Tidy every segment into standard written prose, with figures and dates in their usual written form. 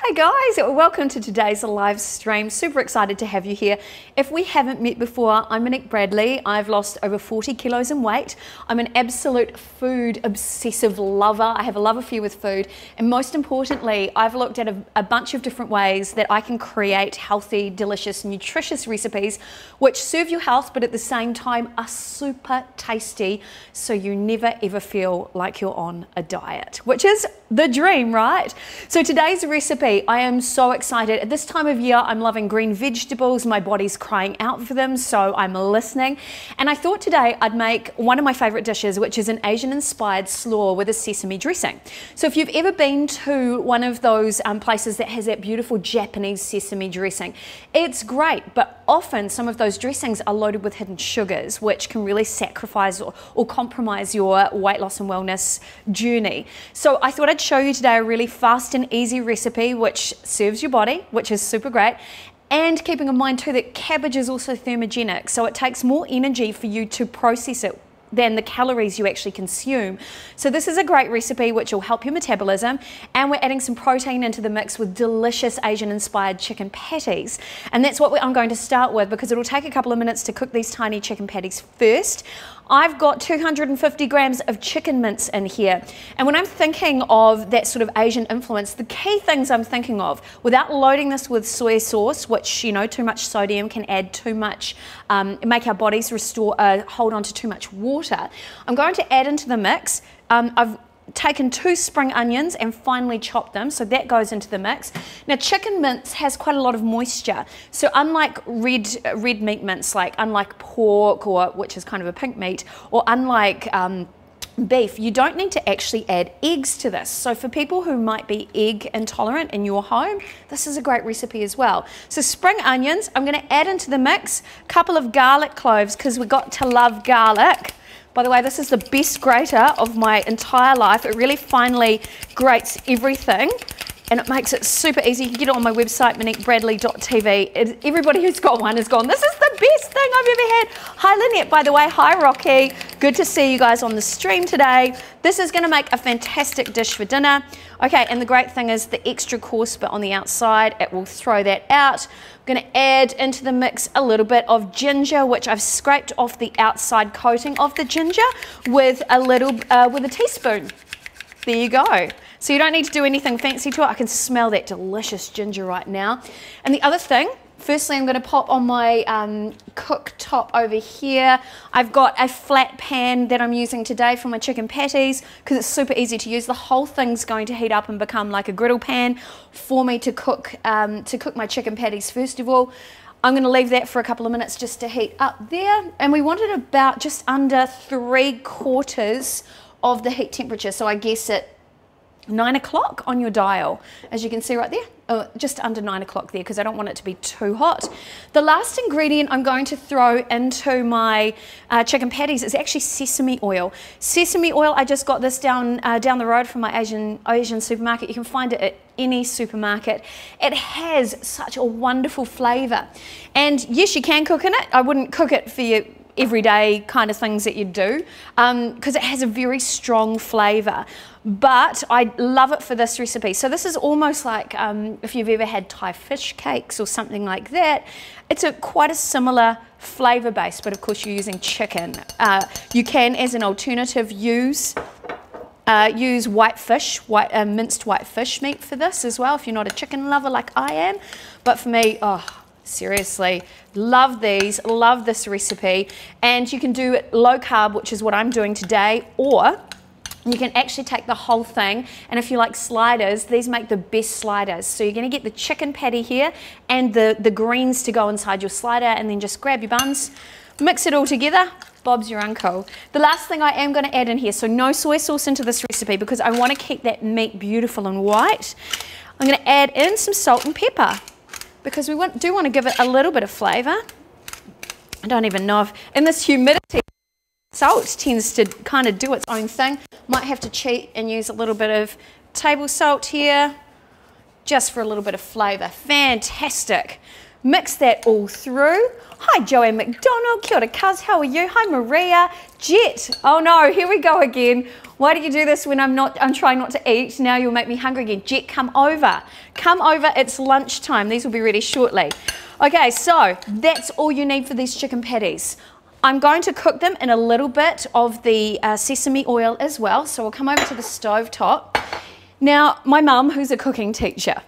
Hi guys, welcome to today's live stream. Super excited to have you here. If we haven't met before, I'm Monique Bradley. I've lost over 40 kilos in weight. I'm an absolute food obsessive lover. I have a love affair with food, and most importantly, I've looked at a bunch of different ways that I can create healthy, delicious, nutritious recipes which serve your health but at the same time are super tasty, so you never ever feel like you're on a diet, which is the dream, right? So today's recipe, I am so excited. At this time of year, I'm loving green vegetables. My body's crying out for them, so I'm listening. And I thought today I'd make one of my favorite dishes, which is an Asian-inspired slaw with a sesame dressing. So if you've ever been to one of those places that has that beautiful Japanese sesame dressing, it's great, but often some of those dressings are loaded with hidden sugars, which can really sacrifice or compromise your weight loss and wellness journey. So I thought I'd show you today a really fast and easy recipe which serves your body, which is super great. And keeping in mind too that cabbage is also thermogenic, so it takes more energy for you to process it than the calories you actually consume. So this is a great recipe which will help your metabolism, and we're adding some protein into the mix with delicious Asian-inspired chicken patties. And that's what I'm going to start with, because it'll take a couple of minutes to cook these tiny chicken patties first. I've got 250 grams of chicken mince in here. And when I'm thinking of that sort of Asian influence, the key things I'm thinking of, without loading this with soy sauce, which, you know, too much sodium can add too much, make our bodies hold on to too much water, I'm going to add into the mix. I've taken 2 spring onions and finely chopped them, so that goes into the mix. Now chicken mince has quite a lot of moisture, so unlike red meat mince, unlike pork, or which is kind of a pink meat, or unlike beef, you don't need to actually add eggs to this. So for people who might be egg intolerant in your home, this is a great recipe as well. So spring onions, I'm going to add into the mix, a couple of garlic cloves, because we've got to love garlic. By the way, this is the best grater of my entire life. It really finely grates everything, and it makes it super easy. You can get it on my website, moniquebradley.tv. Everybody who's got one has gone, this is the best thing I've ever had. Hi Lynette, by the way. Hi Rocky. Good to see you guys on the stream today. This is gonna make a fantastic dish for dinner. Okay, and the great thing is the extra coarse bit on the outside, it will throw that out. I'm gonna add into the mix a little bit of ginger, which I've scraped off the outside coating of the ginger with a teaspoon. There you go. So you don't need to do anything fancy to it. I can smell that delicious ginger right now. And the other thing, firstly, I'm going to pop on my cooktop over here. I've got a flat pan that I'm using today for my chicken patties, because it's super easy to use. The whole thing's going to heat up and become like a griddle pan for me to cook my chicken patties first of all. I'm going to leave that for a couple of minutes just to heat up there. And we want it about just under 3/4 of the heat temperature. So I guess at 9 o'clock on your dial, as you can see right there, just under 9 o'clock there, because I don't want it to be too hot. The last ingredient I'm going to throw into my chicken patties is actually sesame oil. Sesame oil, I just got this down the road from my Asian supermarket. You can find it at any supermarket. It has such a wonderful flavour. And yes, you can cook in it. I wouldn't cook it for your everyday kind of things that you do, because it has a very strong flavour, but I love it for this recipe. So this is almost like if you've ever had Thai fish cakes or something like that. It's quite a similar flavour base, but of course you're using chicken. You can, as an alternative, use white fish, minced white fish meat for this as well, if you're not a chicken lover like I am. But for me, seriously, love these, love this recipe. And you can do it low carb, which is what I'm doing today, or you can actually take the whole thing, and if you like sliders, these make the best sliders. So you're going to get the chicken patty here and the greens to go inside your slider, and then just grab your buns, mix it all together. Bob's your uncle. The last thing I am going to add in here, so no soy sauce into this recipe, because I want to keep that meat beautiful and white. I'm going to add in some salt and pepper, because we do want to give it a little bit of flavour. I don't even know if, in this humidity, salt tends to kind of do its own thing. Might have to cheat and use a little bit of table salt here, just for a little bit of flavour. Fantastic. Mix that all through. Hi, Joanne McDonald. Kia ora, cuz. How are you? Hi, Maria. Jet. Oh no, here we go again. Why do you do this when I'm trying not to eat? Now you'll make me hungry again. Jet, come over. Come over, it's lunchtime. These will be ready shortly. Okay, so that's all you need for these chicken patties. I'm going to cook them in a little bit of the sesame oil as well. So we'll come over to the stove top. Now, my mum, who's a cooking teacher,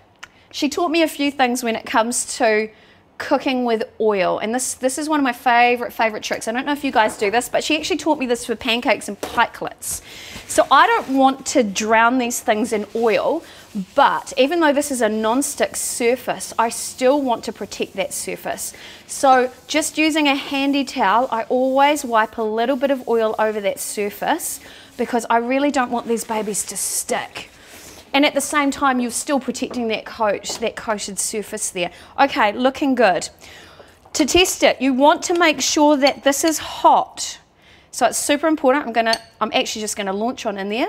she taught me a few things when it comes to cooking with oil, and this is one of my favorite tricks. I don't know if you guys do this, but she actually taught me this for pancakes and pikelets. So I don't want to drown these things in oil, but even though this is a non-stick surface, I still want to protect that surface. So just using a handy towel, I always wipe a little bit of oil over that surface because I really don't want these babies to stick. And at the same time, you're still protecting that coated surface there. Okay, looking good. To test it, you want to make sure that this is hot. So it's super important. I'm actually just gonna launch on in there,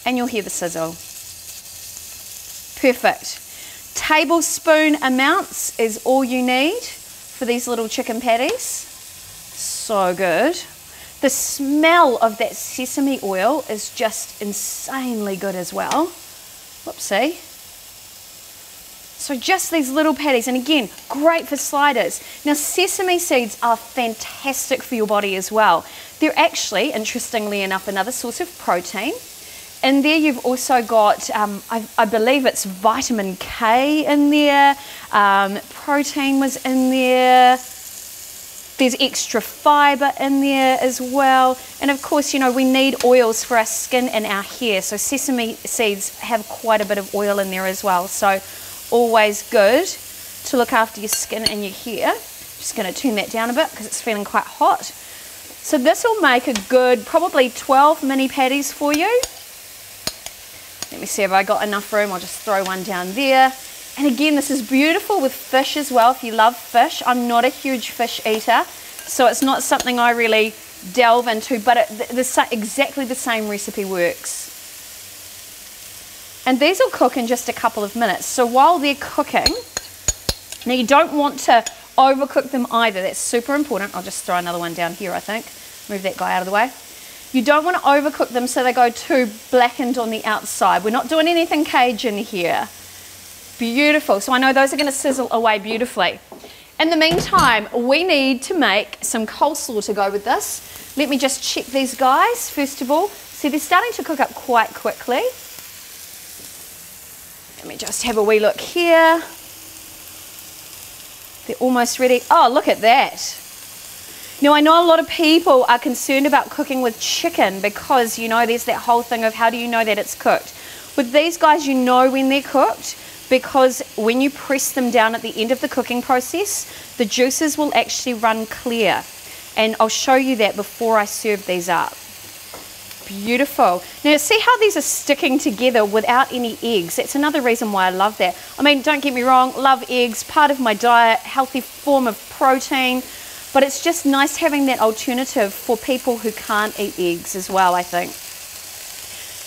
and you'll hear the sizzle. Perfect. Tablespoon amounts is all you need for these little chicken patties. So good. The smell of that sesame oil is just insanely good as well. Whoopsie. So just these little patties, and again, great for sliders. Now, sesame seeds are fantastic for your body as well. They're actually, interestingly enough, another source of protein. And there you've also got, I believe it's vitamin K in there, protein was in there, there's extra fiber in there as well. And of course, you know, we need oils for our skin and our hair. So sesame seeds have quite a bit of oil in there as well. So always good to look after your skin and your hair. Just gonna turn that down a bit because it's feeling quite hot. So this will make a good, probably 12 mini patties for you. Let me see if I got enough room. I'll just throw one down there. And again, this is beautiful with fish as well, if you love fish. I'm not a huge fish eater, so it's not something I really delve into, but exactly the same recipe works. And these will cook in just a couple of minutes. So while they're cooking, now you don't want to overcook them either. That's super important. I'll just throw another one down here, I think. Move that guy out of the way. You don't want to overcook them so they go too blackened on the outside. We're not doing anything Cajun here. Beautiful. So I know those are going to sizzle away beautifully. In the meantime, we need to make some coleslaw to go with this. Let me just check these guys first of all. See, they're starting to cook up quite quickly. Let me just have a wee look here. They're almost ready. Oh, look at that. Now, I know a lot of people are concerned about cooking with chicken because, you know, there's that whole thing of how do you know that it's cooked. With these guys, you know when they're cooked, because when you press them down at the end of the cooking process, the juices will actually run clear. And I'll show you that before I serve these up. Beautiful. Now see how these are sticking together without any eggs. That's another reason why I love that. I mean, don't get me wrong, love eggs, part of my diet, healthy form of protein, but it's just nice having that alternative for people who can't eat eggs as well, I think.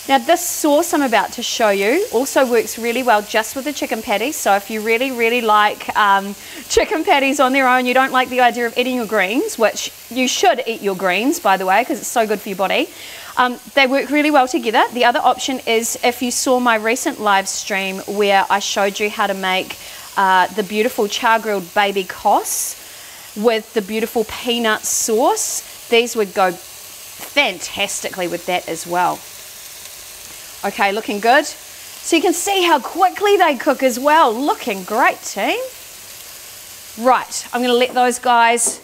Now this sauce I'm about to show you also works really well just with the chicken patties. So if you really like chicken patties on their own, you don't like the idea of eating your greens, which you should eat your greens, by the way, because it's so good for your body. They work really well together. The other option is if you saw my recent live stream where I showed you how to make the beautiful char-grilled baby kos with the beautiful peanut sauce. These would go fantastically with that as well. Okay, looking good. So you can see how quickly they cook as well. Looking great, team. Right, I'm gonna let those guys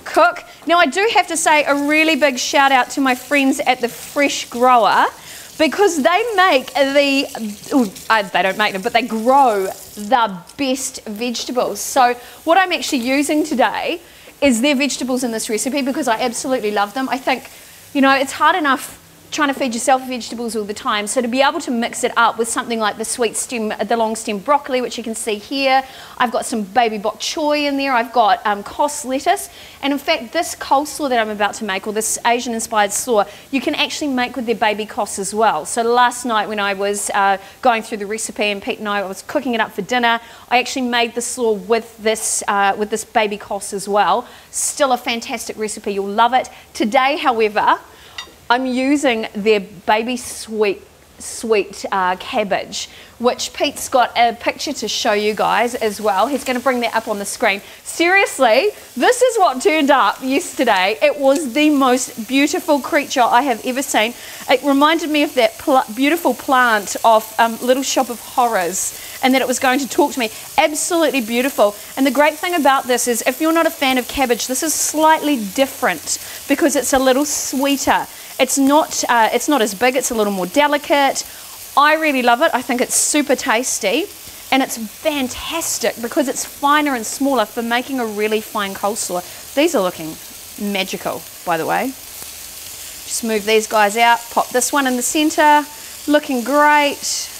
cook. Now I do have to say a really big shout out to my friends at the Fresh Grower, because they make they don't make them, but they grow the best vegetables. So what I'm actually using today is their vegetables in this recipe because I absolutely love them. I think, you know, it's hard enough trying to feed yourself vegetables all the time. So to be able to mix it up with something like the long stem broccoli, which you can see here. I've got some baby bok choy in there. I've got cos lettuce. And in fact, this coleslaw that I'm about to make, or this Asian inspired slaw, you can actually make with their baby cos as well. So last night when I was going through the recipe, and Pete and I was cooking it up for dinner, I actually made the slaw with this baby cos as well. Still a fantastic recipe. You'll love it. Today, however, I'm using their baby sweet cabbage, which Pete's got a picture to show you guys as well. He's going to bring that up on the screen. Seriously, this is what turned up yesterday. It was the most beautiful creature I have ever seen. It reminded me of that beautiful plant of Little Shop of Horrors, and that it was going to talk to me. Absolutely beautiful. And the great thing about this is, if you're not a fan of cabbage, this is slightly different because it's a little sweeter. It's not as big, it's a little more delicate. I really love it. I think it's super tasty, and it's fantastic because it's finer and smaller for making a really fine coleslaw. These are looking magical, by the way. Just move these guys out, pop this one in the center, looking great.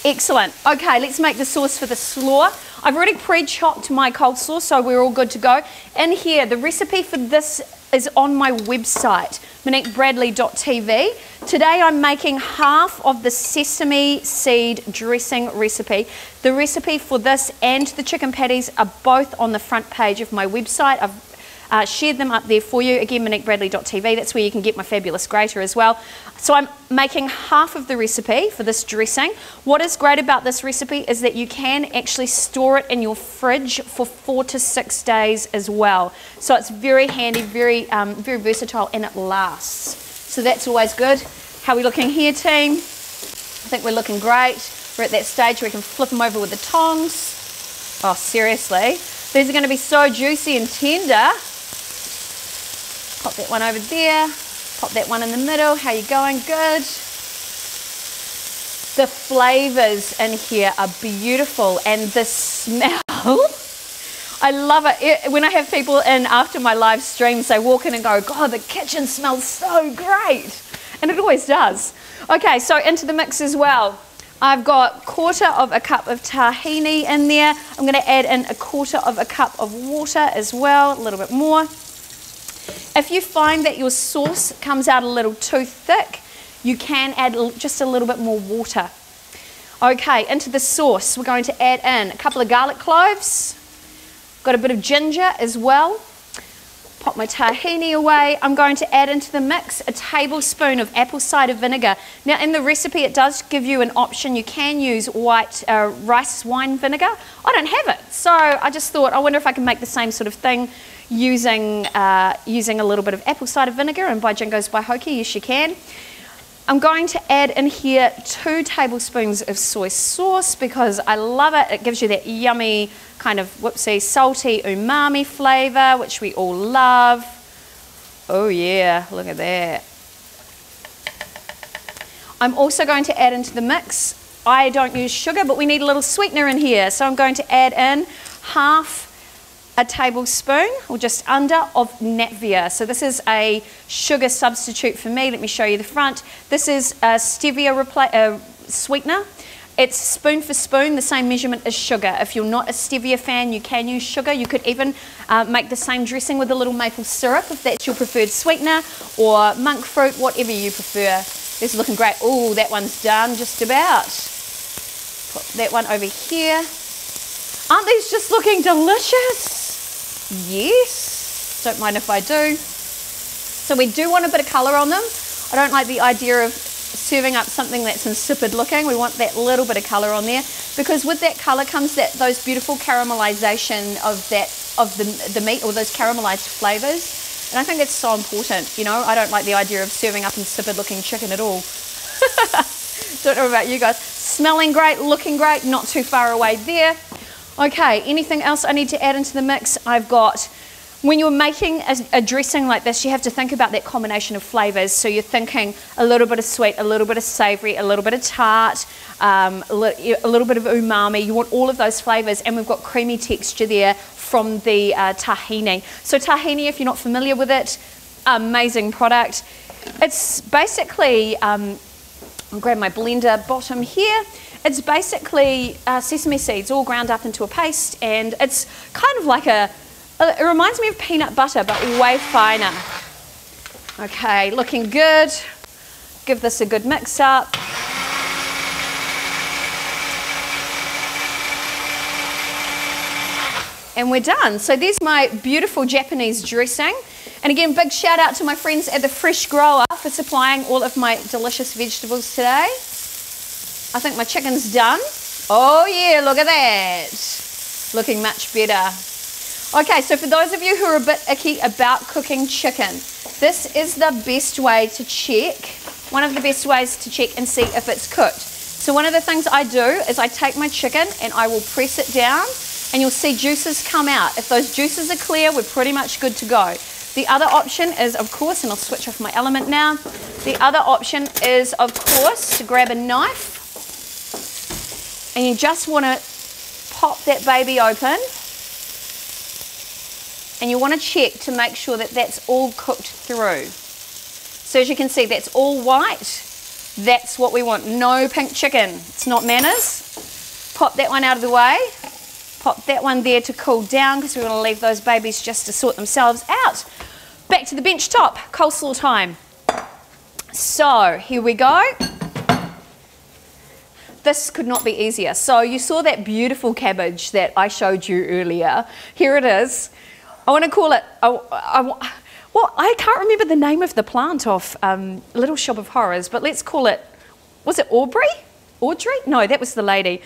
Excellent. Okay, let's make the sauce for the slaw. I've already pre-chopped my coleslaw, so we're all good to go. In here, the recipe for this is on my website, moniquebradley.tv. Today I'm making half of the sesame seed dressing recipe. The recipe for this and the chicken patties are both on the front page of my website. I've shared them up there for you. Again, moniquebradley.tv. That's where you can get my fabulous grater as well. So I'm making half of the recipe for this dressing. What is great about this recipe is that you can actually store it in your fridge for 4 to 6 days as well. So it's very handy, very versatile, and it lasts. So that's always good. How are we looking here, team? I think we're looking great. We're at that stage where we can flip them over with the tongs. Oh, seriously. These are going to be so juicy and tender. Pop that one over there. Pop that one in the middle. How you going? Good. The flavors in here are beautiful, and the smell, I love it. When I have people in after my live streams, they walk in and go, God, the kitchen smells so great. And it always does. Okay, so into the mix as well. I've got 1/4 cup of tahini in there. I'm going to add in 1/4 cup of water as well, a little bit more. If you find that your sauce comes out a little too thick, you can add just a little bit more water. Okay, into the sauce, we're going to add in a couple of garlic cloves. Got a bit of ginger as well. Pop my tahini away. I'm going to add into the mix a tablespoon of apple cider vinegar. Now in the recipe it does give you an option. You can use white rice wine vinegar. I don't have it, so I just thought, I wonder if I can make the same sort of thing using a little bit of apple cider vinegar, and by Jingo's by Hoki, yes you can. I'm going to add in here 2 tablespoons of soy sauce because I love it. It gives you that yummy kind of, whoopsie, salty umami flavour, which we all love. Oh yeah, look at that. I'm also going to add into the mix, I don't use sugar, but we need a little sweetener in here. So I'm going to add in 1/2 tablespoon, or just under, of Natvia. So this is a sugar substitute for me. Let me show you the front. This is a stevia sweetener. It's spoon for spoon, the same measurement as sugar. If you're not a stevia fan, you can use sugar. You could even make the same dressing with a little maple syrup if that's your preferred sweetener, or monk fruit, whatever you prefer. This is looking great. Oh, that one's done just about. Put that one over here. Aren't these just looking delicious? Yes, don't mind if I do. So we do want a bit of colour on them. I don't like the idea of serving up something that's insipid looking. We want that little bit of colour on there, because with that colour comes those beautiful caramelisation of the meat, or those caramelised flavours. And I think that's so important. You know, I don't like the idea of serving up insipid looking chicken at all. Don't know about you guys. Smelling great, looking great, not too far away there. Okay, anything else I need to add into the mix? I've got, when you're making a dressing like this, you have to think about that combination of flavours. So you're thinking a little bit of sweet, a little bit of savoury, a little bit of tart, a little bit of umami. You want all of those flavours, and we've got creamy texture there from the tahini. So tahini, if you're not familiar with it, amazing product. it's basically, I'll grab my blender bottom here. It's basically sesame seeds all ground up into a paste, and it's kind of like it reminds me of peanut butter, but way finer. Okay, looking good. Give this a good mix up. And we're done. So there's my beautiful Japanese dressing. And again, big shout out to my friends at the Fresh Grower for supplying all of my delicious vegetables today. I think my chicken's done. Oh yeah, look at that. Looking much better. Okay, so for those of you who are a bit icky about cooking chicken, this is the best way to check, one of the best ways to check and see if it's cooked. So one of the things I do is I take my chicken and I will press it down, and you'll see juices come out. If those juices are clear, we're pretty much good to go. The other option is, of course, and I'll switch off my element now, the other option is, of course, to grab a knife, and you just want to pop that baby open, and you want to check to make sure that that's all cooked through. So as you can see, that's all white. That's what we want. No pink chicken. It's not manners. Pop that one out of the way. Pop that one there to cool down, because we want to leave those babies just to sort themselves out. Back to the bench top. Coleslaw time. So here we go. This could not be easier. So you saw that beautiful cabbage that I showed you earlier. Here it is. I want to call it, well, I can't remember the name of the plant off Little Shop of Horrors, but let's call it, was it Aubrey? Audrey? No, that was the lady.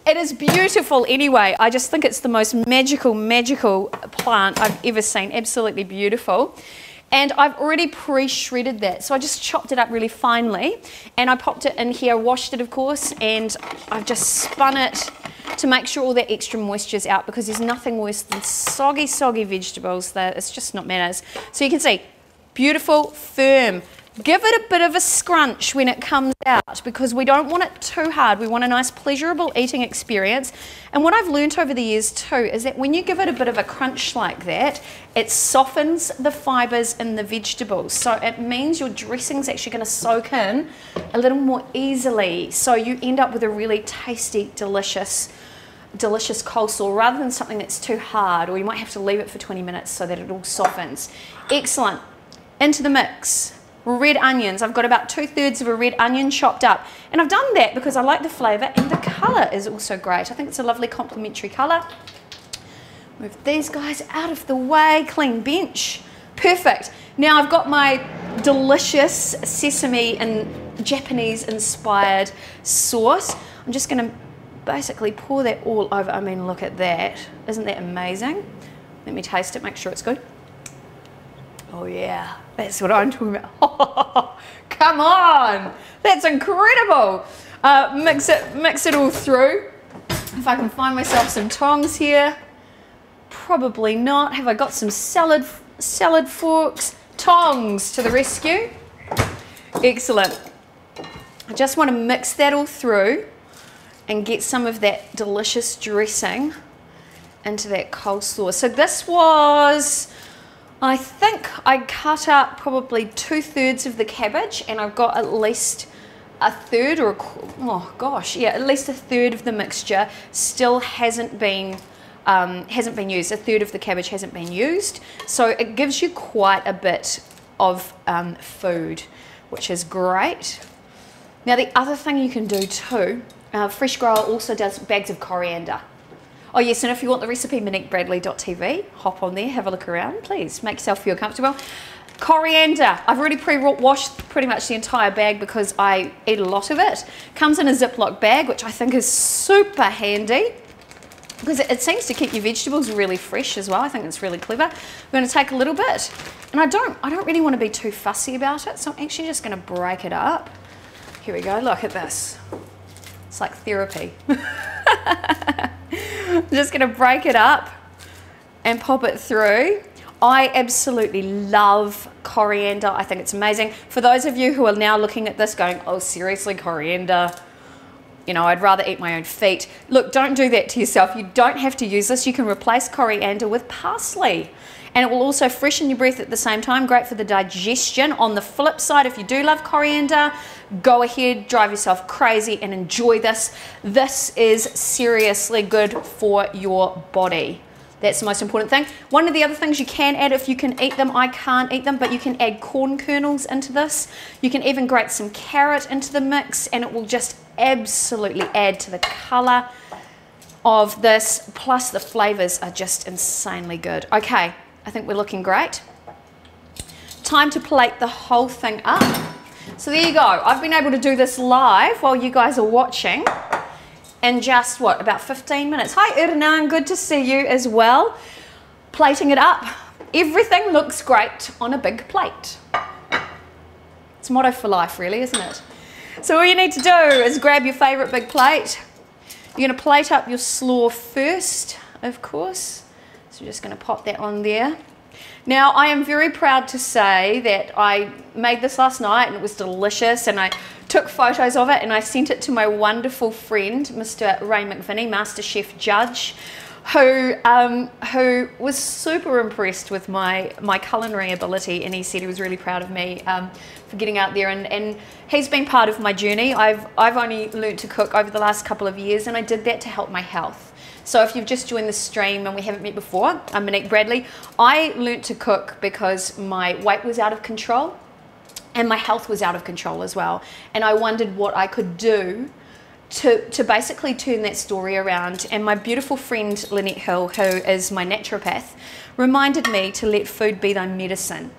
It is beautiful anyway. I just think it's the most magical plant I've ever seen. Absolutely beautiful. And I've already pre-shredded that. So I just chopped it up really finely, and I popped it in here, washed it of course, and I've just spun it to make sure all that extra moisture's out, because there's nothing worse than soggy vegetables. It's just not manners. So you can see, beautiful, firm. Give it a bit of a scrunch when it comes out, because we don't want it too hard. We want a nice pleasurable eating experience. And what I've learnt over the years too is that when you give it a bit of a crunch like that, it softens the fibres in the vegetables. So it means your dressing's actually going to soak in a little more easily. So you end up with a really tasty, delicious coleslaw, rather than something that's too hard, or you might have to leave it for 20 minutes so that it all softens. Excellent. Into the mix. Red onions. I've got about 2/3 of a red onion chopped up, and I've done that because I like the flavour, and the colour is also great. I think it's a lovely complementary colour. Move these guys out of the way. Clean bench. Perfect. Now I've got my delicious sesame and Japanese inspired sauce. I'm just going to basically pour that all over. I mean, look at that. Isn't that amazing? Let me taste it, make sure it's good. Oh yeah, that's what I'm talking about. Oh, come on, that's incredible. Mix it all through. If I can find myself some tongs here. Probably not. Have I got some salad forks? Tongs to the rescue. Excellent. I just want to mix that all through and get some of that delicious dressing into that coleslaw. So this was, I think I cut up probably 2/3 of the cabbage, and I've got at least a third, or oh gosh, yeah, at least a third of the mixture still hasn't been used. A third of the cabbage hasn't been used, so it gives you quite a bit of food, which is great. Now the other thing you can do too, Fresh Grower also does bags of coriander. Oh yes, and if you want the recipe, MoniqueBradley.tv, hop on there, have a look around, please. Make yourself feel comfortable. Coriander, I've already pre-washed pretty much the entire bag because I eat a lot of it. Comes in a Ziploc bag, which I think is super handy because it seems to keep your vegetables really fresh as well. I think it's really clever. We're going to take a little bit, and I don't really want to be too fussy about it, so I'm actually just going to break it up. Here we go, look at this. It's like therapy. I'm just going to break it up and pop it through. I absolutely love coriander. I think it's amazing. For those of you who are now looking at this going, oh, seriously, coriander? You know, I'd rather eat my own feet. Look, don't do that to yourself. You don't have to use this. You can replace coriander with parsley. and it will also freshen your breath at the same time. Great for the digestion. On the flip side, if you do love coriander, go ahead, drive yourself crazy and enjoy this. This is seriously good for your body. That's the most important thing. One of the other things you can add, if you can eat them, I can't eat them, but you can add corn kernels into this. You can even grate some carrot into the mix, and it will just absolutely add to the color of this. Plus the flavors are just insanely good. Okay, I think we're looking great. Time to plate the whole thing up. So there you go. I've been able to do this live while you guys are watching in just, what, about 15 minutes. Hi, Irnan, good to see you as well. Plating it up. Everything looks great on a big plate. It's a motto for life, really, isn't it? So all you need to do is grab your favorite big plate. You're going to plate up your slaw first, of course. So we're just going to pop that on there. Now, I am very proud to say that I made this last night and it was delicious, and I took photos of it and I sent it to my wonderful friend, Mr. Ray McVinney, Master Chef Judge, who was super impressed with my culinary ability, and he said he was really proud of me for getting out there, and he's been part of my journey. I've only learnt to cook over the last couple of years, and I did that to help my health. So if you've just joined the stream and we haven't met before, I'm Monique Bradley. I learnt to cook because my weight was out of control and my health was out of control as well. And I wondered what I could do to basically turn that story around. And my beautiful friend Lynette Hill, who is my naturopath, reminded me to let food be thy medicine.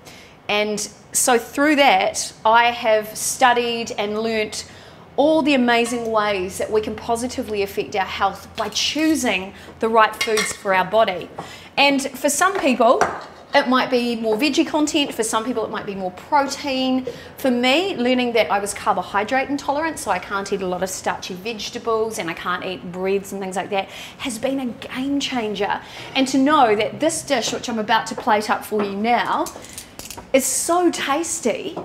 And so through that, I have studied and learnt all the amazing ways that we can positively affect our health by choosing the right foods for our body. And for some people, it might be more veggie content. For some people, it might be more protein. For me, learning that I was carbohydrate intolerant, so I can't eat a lot of starchy vegetables and I can't eat breads and things like that, has been a game changer. And to know that this dish, which I'm about to plate up for you now, is so tasty.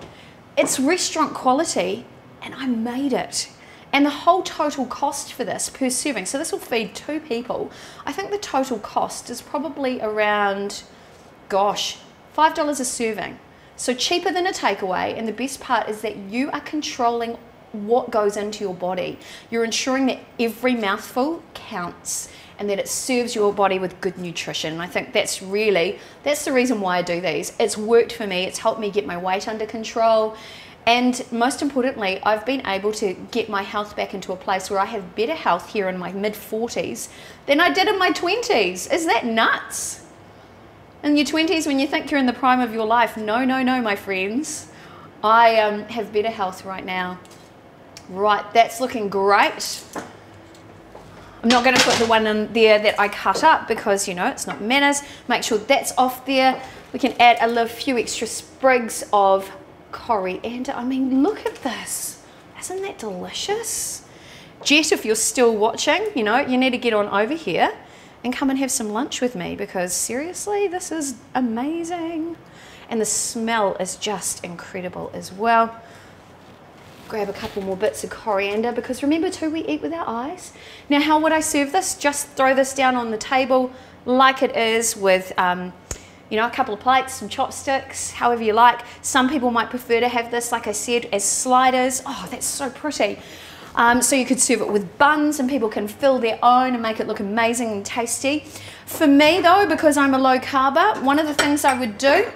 It's restaurant quality, and I made it. And the whole total cost for this per serving, so this will feed 2 people, I think the total cost is probably around, gosh, $5 a serving. So cheaper than a takeaway, and the best part is that you are controlling what goes into your body. You're ensuring that every mouthful counts and that it serves your body with good nutrition. And I think that's the reason why I do these. It's worked for me, it's helped me get my weight under control. And most importantly, I've been able to get my health back into a place where I have better health here in my mid-40s than I did in my 20s. Is that nuts? In your 20s, when you think you're in the prime of your life, no, no, no, my friends. I have better health right now. Right, that's looking great. I'm not going to put the one in there that I cut up because, you know, it's not manners. Make sure that's off there. We can add a few extra sprigs of coriander. I mean, look at this. Isn't that delicious? Jet, if you're still watching, you know, you need to get on over here and come and have some lunch with me, because seriously, this is amazing. And the smell is just incredible as well. Grab a couple more bits of coriander, because remember too, we eat with our eyes. Now, how would I serve this? Just throw this down on the table like it is with you know, a couple of plates, some chopsticks, however you like. Some people might prefer to have this, like I said, as sliders. Oh, that's so pretty. So you could serve it with buns, and people can fill their own and make it look amazing and tasty. For me though, because I'm a low carber, one of the things I would do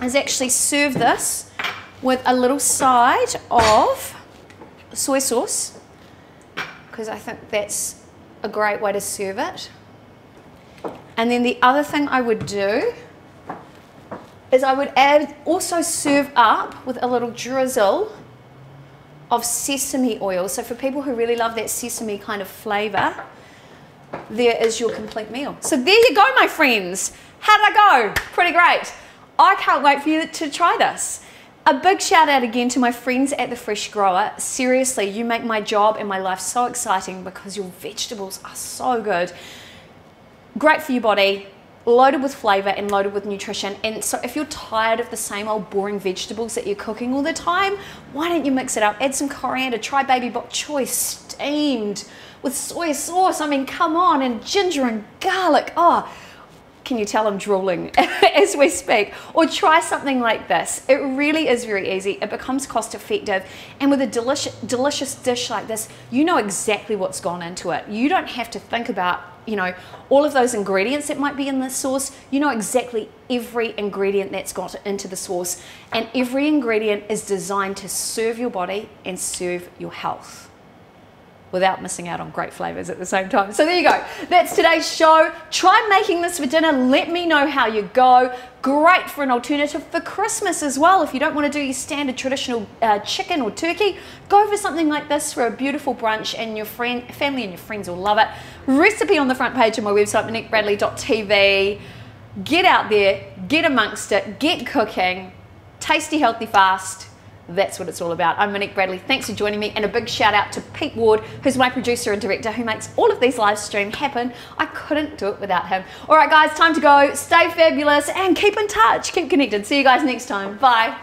is actually serve this with a little side of soy sauce, because I think that's a great way to serve it. And then the other thing I would do is I would also serve up with a little drizzle of sesame oil. So for people who really love that sesame kind of flavor, there is your complete meal. So there you go, my friends. How did I go? Pretty great. I can't wait for you to try this. A big shout out again to my friends at The Fresh Grower. Seriously, you make my job and my life so exciting because your vegetables are so good. Great for your body, loaded with flavor and loaded with nutrition. And so if you're tired of the same old boring vegetables that you're cooking all the time, why don't you mix it up? Add some coriander, try baby bok choy steamed with soy sauce. I mean, come on, and ginger and garlic. Oh, Can you tell I'm drooling as we speak? Or try something like this. It really is very easy. It becomes cost effective. And with a delicious dish like this, you know exactly what's gone into it. You don't have to think about, you know, all of those ingredients that might be in this sauce. You know exactly every ingredient that's got into the sauce. And every ingredient is designed to serve your body and serve your health, without missing out on great flavors at the same time. So there you go. That's today's show. Try making this for dinner. Let me know how you go. Great for an alternative for Christmas as well. If you don't want to do your standard traditional chicken or turkey, go for something like this for a beautiful brunch, and your family and your friends will love it. Recipe on the front page of my website, moniquebradley.tv. Get out there, get amongst it, get cooking. Tasty, healthy, fast. That's what it's all about. I'm Monique Bradley. Thanks for joining me, and a big shout out to Pete Ward, who's my producer and director, who makes all of these live streams happen. I couldn't do it without him. All right, guys, time to go. Stay fabulous and keep in touch. Keep connected. See you guys next time. Bye.